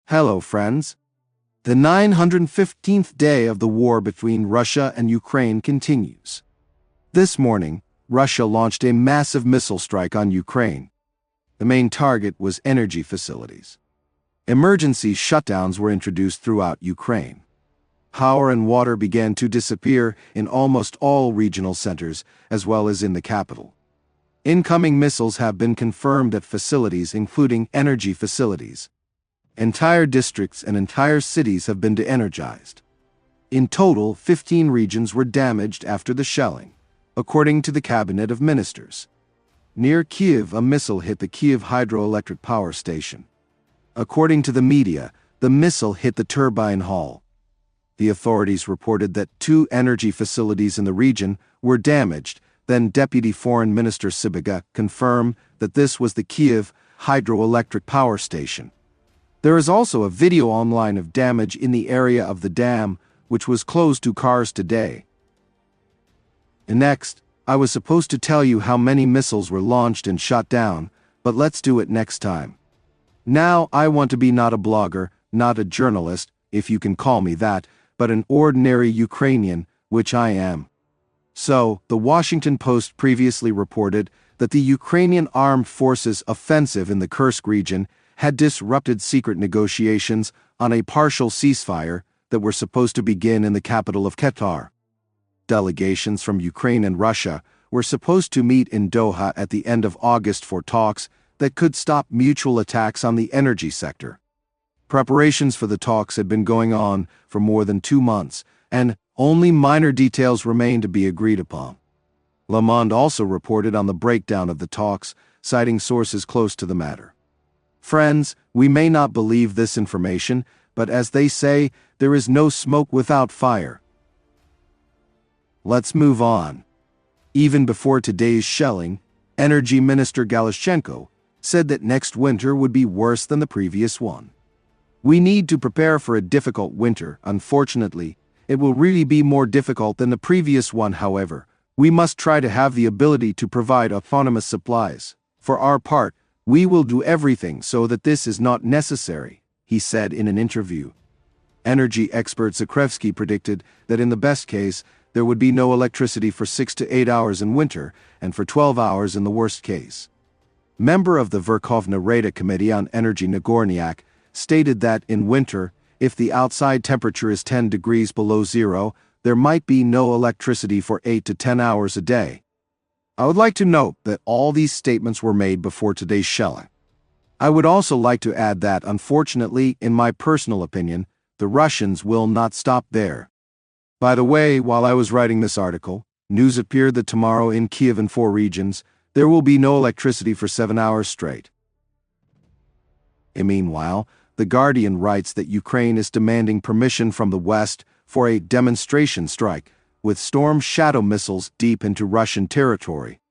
Hello, friends. The 915th day of the war between Russia and Ukraine continues. This morning, Russia launched a massive missile strike on Ukraine. The main target was energy facilities. Emergency shutdowns were introduced throughout Ukraine. Power and water began to disappear in almost all regional centers, as well as in the capital. Incoming missiles have been confirmed at facilities including energy facilities. Entire districts and entire cities have been de-energized. In total, 15 regions were damaged after the shelling, according to the Cabinet of Ministers. Near Kyiv, a missile hit the Kyiv hydroelectric power station. According to the media, the missile hit the turbine hall. The authorities reported that 2 energy facilities in the region were damaged. Then Deputy Foreign Minister Sybiga confirmed that this was the Kyiv hydroelectric power station. There is also a video online of damage in the area of the dam, which was closed to cars today. And next, I was supposed to tell you how many missiles were launched and shot down, but let's do it next time. Now I want to be not a blogger, not a journalist, if you can call me that, but an ordinary Ukrainian, which I am. So, the Washington Post previously reported that the Ukrainian armed forces offensive in the Kursk region had disrupted secret negotiations on a partial ceasefire that were supposed to begin in the capital of Qatar. Delegations from Ukraine and Russia were supposed to meet in Doha at the end of August for talks that could stop mutual attacks on the energy sector. Preparations for the talks had been going on for more than 2 months, and only minor details remained to be agreed upon. Le Monde also reported on the breakdown of the talks, citing sources close to the matter. Friends, we may not believe this information, but as they say, there is no smoke without fire. Let's move on. Even before today's shelling, Energy Minister Galushchenko said that next winter would be worse than the previous one. We need to prepare for a difficult winter. Unfortunately, it will really be more difficult than the previous one. However, we must try to have the ability to provide autonomous supplies. For our part, we will do everything so that this is not necessary, he said in an interview. Energy expert Zakrevsky predicted that in the best case, there would be no electricity for 6 to 8 hours in winter and for 12 hours in the worst case. Member of the Verkhovna Rada Committee on Energy Nagornyak stated that in winter, if the outside temperature is 10 degrees below zero, there might be no electricity for 8 to 10 hours a day. I would like to note that all these statements were made before today's shelling. I would also like to add that, unfortunately, in my personal opinion, the Russians will not stop there. By the way, while I was writing this article, news appeared that tomorrow in Kyiv and 4 regions, there will be no electricity for 7 hours straight. And meanwhile, The Guardian writes that Ukraine is demanding permission from the West for a demonstration strike, with Storm Shadow missiles deep into Russian territory.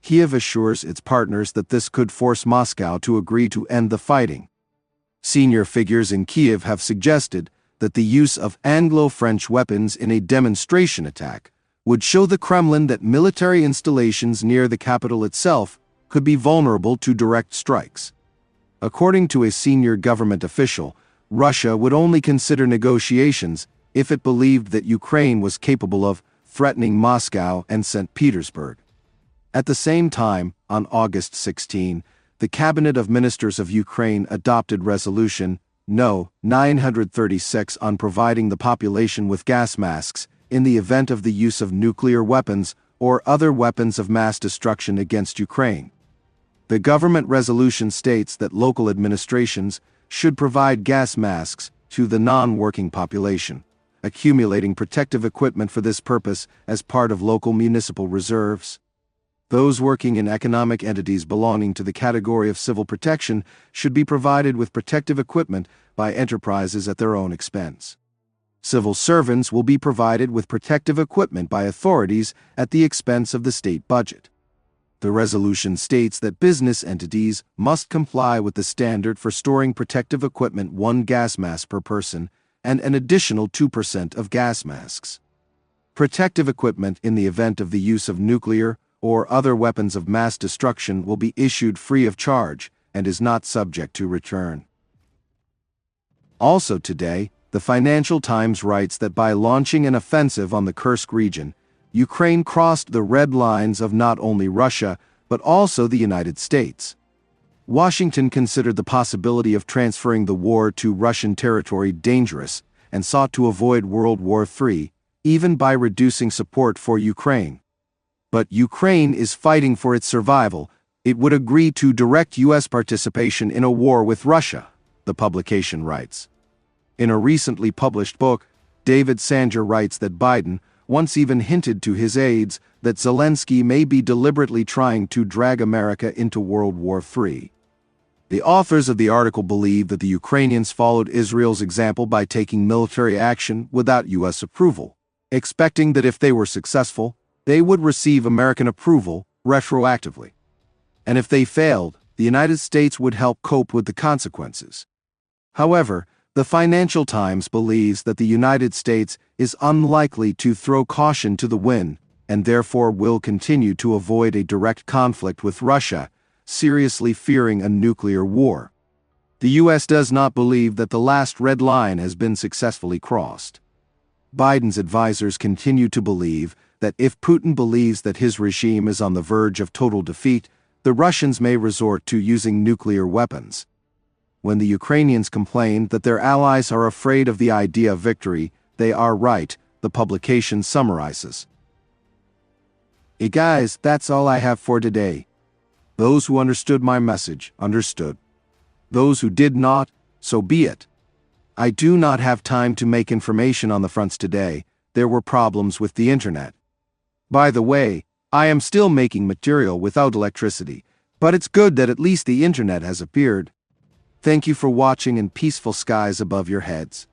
Kyiv assures its partners that this could force Moscow to agree to end the fighting. Senior figures in Kyiv have suggested that the use of Anglo-French weapons in a demonstration attack would show the Kremlin that military installations near the capital itself could be vulnerable to direct strikes. According to a senior government official, Russia would only consider negotiations if it believed that Ukraine was capable of threatening Moscow and St. Petersburg. At the same time, on August 16, the Cabinet of Ministers of Ukraine adopted Resolution No. 936 on providing the population with gas masks in the event of the use of nuclear weapons or other weapons of mass destruction against Ukraine. The government resolution states that local administrations should provide gas masks to the non-working population, accumulating protective equipment for this purpose as part of local municipal reserves. Those working in economic entities belonging to the category of civil protection should be provided with protective equipment by enterprises at their own expense. Civil servants will be provided with protective equipment by authorities at the expense of the state budget. The resolution states that business entities must comply with the standard for storing protective equipment 1 gas mask per person and an additional 2% of gas masks. Protective equipment in the event of the use of nuclear or other weapons of mass destruction will be issued free of charge and is not subject to return. Also today, the Financial Times writes that by launching an offensive on the Kursk region, Ukraine crossed the red lines of not only Russia, but also the United States. Washington considered the possibility of transferring the war to Russian territory dangerous and sought to avoid World War III, even by reducing support for Ukraine. But Ukraine is fighting for its survival. It would agree to direct U.S. participation in a war with Russia, the publication writes. In a recently published book, David Sanger writes that Biden once even hinted to his aides that Zelensky may be deliberately trying to drag America into World War III. The authors of the article believe that the Ukrainians followed Israel's example by taking military action without U.S. approval, expecting that if they were successful, they would receive American approval retroactively. And if they failed, the United States would help cope with the consequences. However, the Financial Times believes that the United States is unlikely to throw caution to the wind and therefore will continue to avoid a direct conflict with Russia, seriously fearing a nuclear war. The U.S. does not believe that the last red line has been successfully crossed. Biden's advisors continue to believe that if Putin believes that his regime is on the verge of total defeat, the Russians may resort to using nuclear weapons. When the Ukrainians complain that their allies are afraid of the idea of victory, they are right, the publication summarizes. Hey guys, that's all I have for today. Those who understood my message understood. Those who did not, so be it. I do not have time to make information on the fronts today. There were problems with the internet. By the way, I am still making material without electricity, but it's good that at least the internet has appeared. Thank you for watching and peaceful skies above your heads.